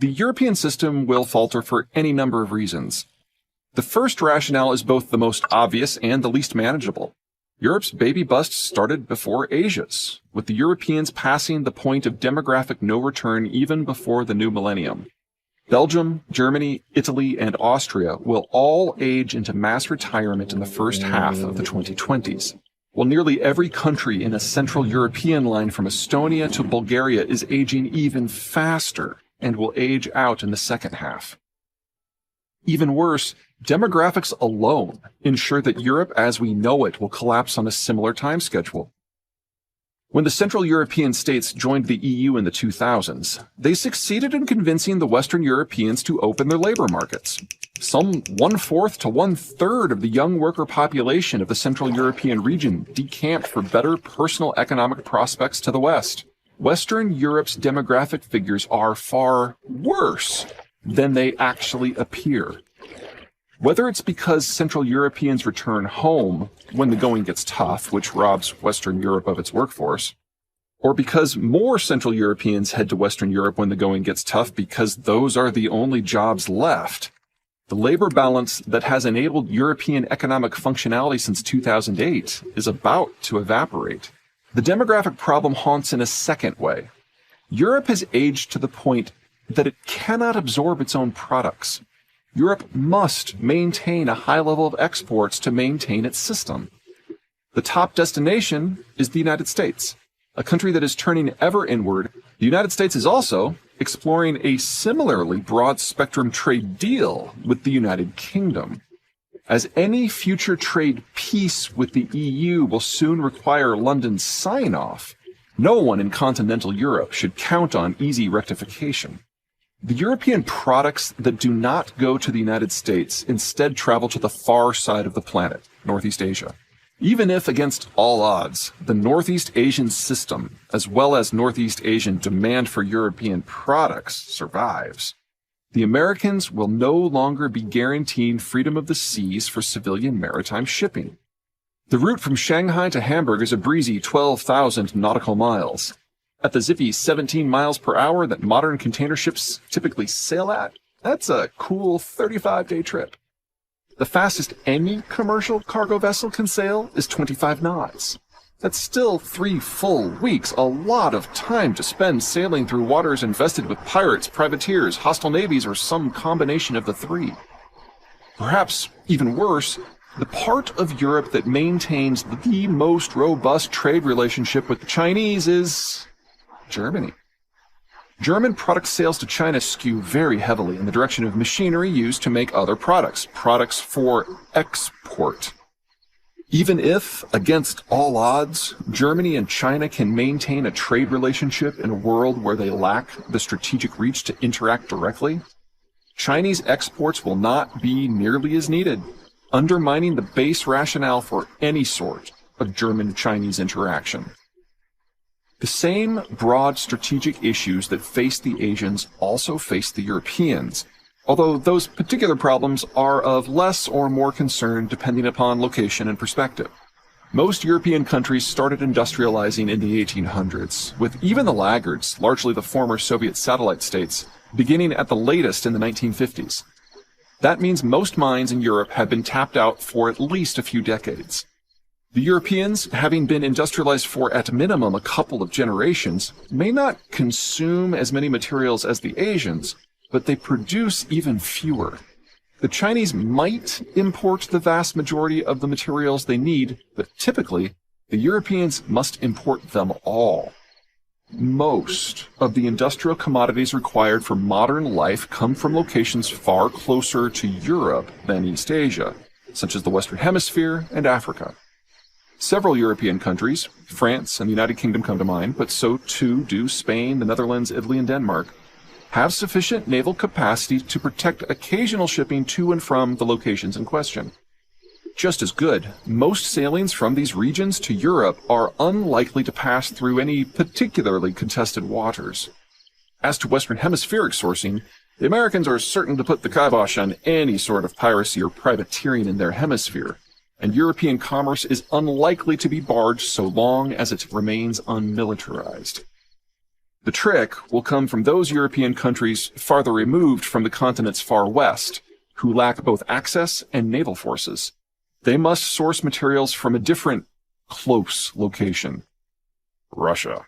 The European system will falter for any number of reasons. The first rationale is both the most obvious and the least manageable. Europe's baby bust started before Asia's, with the Europeans passing the point of demographic no return even before the new millennium. Belgium, Germany, Italy, and Austria will all age into mass retirement in the first half of the 2020s, while nearly every country in a Central European line from Estonia to Bulgaria is aging even faster and will age out in the second half. Even worse, demographics alone ensure that Europe as we know it will collapse on a similar time schedule. When the Central European states joined the EU in the 2000s, they succeeded in convincing the Western Europeans to open their labor markets. Some 1/4 to 1/3 of the young worker population of the Central European region decamped for better personal economic prospects to the West. Western Europe's demographic figures are far worse than they actually appear. Whether it's because Central Europeans return home when the going gets tough, which robs Western Europe of its workforce, or because more Central Europeans head to Western Europe when the going gets tough because those are the only jobs left, the labor balance that has enabled European economic functionality since 2008 is about to evaporate. The demographic problem haunts in a second way. Europe has aged to the point that it cannot absorb its own products. Europe must maintain a high level of exports to maintain its system. The top destination is the United States, a country that is turning ever inward. The United States is also exploring a similarly broad-spectrum trade deal with the United Kingdom. As any future trade peace with the EU will soon require London's sign-off, no one in continental Europe should count on easy rectification. The European products that do not go to the United States instead travel to the far side of the planet, Northeast Asia. Even if, against all odds, the Northeast Asian system, as well as Northeast Asian demand for European products, survives, the Americans will no longer be guaranteeing freedom of the seas for civilian maritime shipping. The route from Shanghai to Hamburg is a breezy 12,000 nautical miles. At the zippy 17 miles per hour that modern container ships typically sail at, that's a cool 35-day trip. The fastest any commercial cargo vessel can sail is 25 knots. That's still 3 full weeks, a lot of time to spend sailing through waters infested with pirates, privateers, hostile navies, or some combination of the three. Perhaps even worse, the part of Europe that maintains the most robust trade relationship with the Chinese is Germany. German product sales to China skew very heavily in the direction of machinery used to make other products for export. Even if, against all odds, Germany and China can maintain a trade relationship in a world where they lack the strategic reach to interact directly, Chinese exports will not be nearly as needed, undermining the base rationale for any sort of German-Chinese interaction. The same broad strategic issues that face the Asians also face the Europeans, although those particular problems are of less or more concern depending upon location and perspective. Most European countries started industrializing in the 1800s, with even the laggards, largely the former Soviet satellite states, beginning at the latest in the 1950s. That means most mines in Europe have been tapped out for at least a few decades. The Europeans, having been industrialized for at minimum a couple of generations, may not consume as many materials as the Asians, but they produce even fewer. The Chinese might import the vast majority of the materials they need, but typically, the Europeans must import them all. Most of the industrial commodities required for modern life come from locations far closer to Europe than East Asia, such as the Western Hemisphere and Africa. Several European countries, France and the United Kingdom come to mind, but so too do Spain, the Netherlands, Italy, and Denmark, have sufficient naval capacity to protect occasional shipping to and from the locations in question. Just as good, most sailings from these regions to Europe are unlikely to pass through any particularly contested waters. As to Western Hemispheric sourcing, the Americans are certain to put the kibosh on any sort of piracy or privateering in their hemisphere, and European commerce is unlikely to be barred so long as it remains unmilitarized. The trick will come from those European countries farther removed from the continent's far west, who lack both access and naval forces. They must source materials from a different, close location: Russia.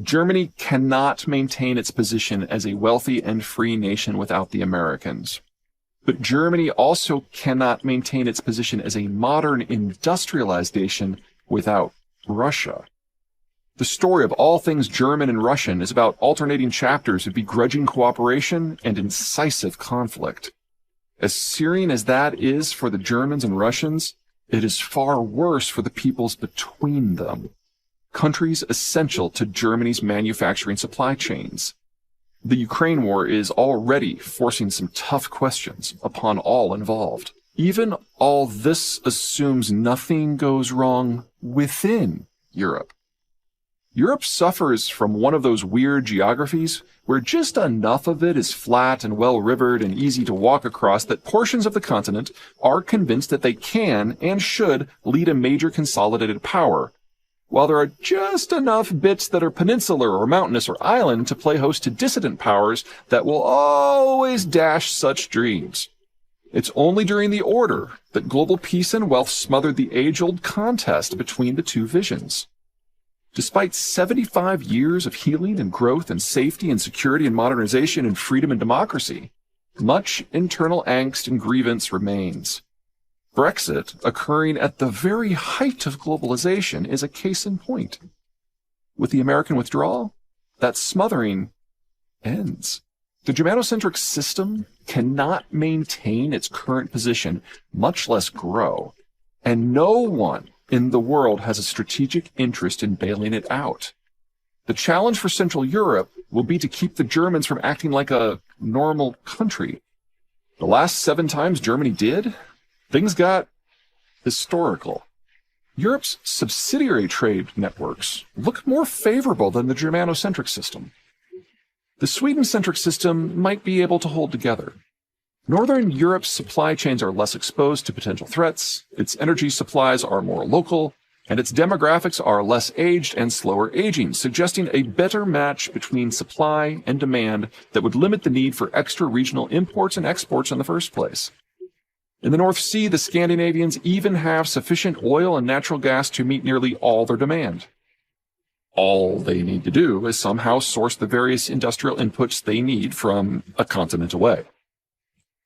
Germany cannot maintain its position as a wealthy and free nation without the Americans. But Germany also cannot maintain its position as a modern industrialized nation without Russia. The story of all things German and Russian is about alternating chapters of begrudging cooperation and incisive conflict. As searing as that is for the Germans and Russians, it is far worse for the peoples between them, countries essential to Germany's manufacturing supply chains. The Ukraine war is already forcing some tough questions upon all involved. Even all this assumes nothing goes wrong within Europe. Europe suffers from one of those weird geographies where just enough of it is flat and well-rivered and easy to walk across that portions of the continent are convinced that they can and should lead a major consolidated power, while there are just enough bits that are peninsular or mountainous or island to play host to dissident powers that will always dash such dreams. It's only during the order that global peace and wealth smothered the age-old contest between the two visions. Despite 75 years of healing and growth and safety and security and modernization and freedom and democracy, much internal angst and grievance remains. Brexit, occurring at the very height of globalization, is a case in point. With the American withdrawal, that smothering ends. The Germanocentric system cannot maintain its current position, much less grow, and no one in the world has a strategic interest in bailing it out. The challenge for Central Europe will be to keep the Germans from acting like a normal country. The last 7 times Germany did, things got historical. Europe's subsidiary trade networks look more favorable than the Germanocentric system. The Sweden-centric system might be able to hold together. Northern Europe's supply chains are less exposed to potential threats, its energy supplies are more local, and its demographics are less aged and slower aging, suggesting a better match between supply and demand that would limit the need for extra regional imports and exports in the first place. In the North Sea, the Scandinavians even have sufficient oil and natural gas to meet nearly all their demand. All they need to do is somehow source the various industrial inputs they need from a continent away.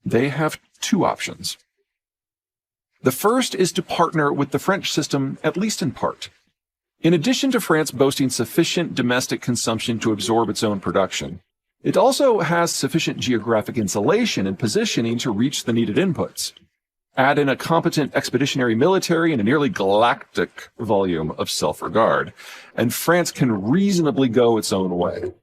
They have 2 options. The first is to partner with the French system, at least in part. In addition to France boasting sufficient domestic consumption to absorb its own production, it also has sufficient geographic insulation and positioning to reach the needed inputs. Add in a competent expeditionary military and a nearly galactic volume of self-regard, and France can reasonably go its own way.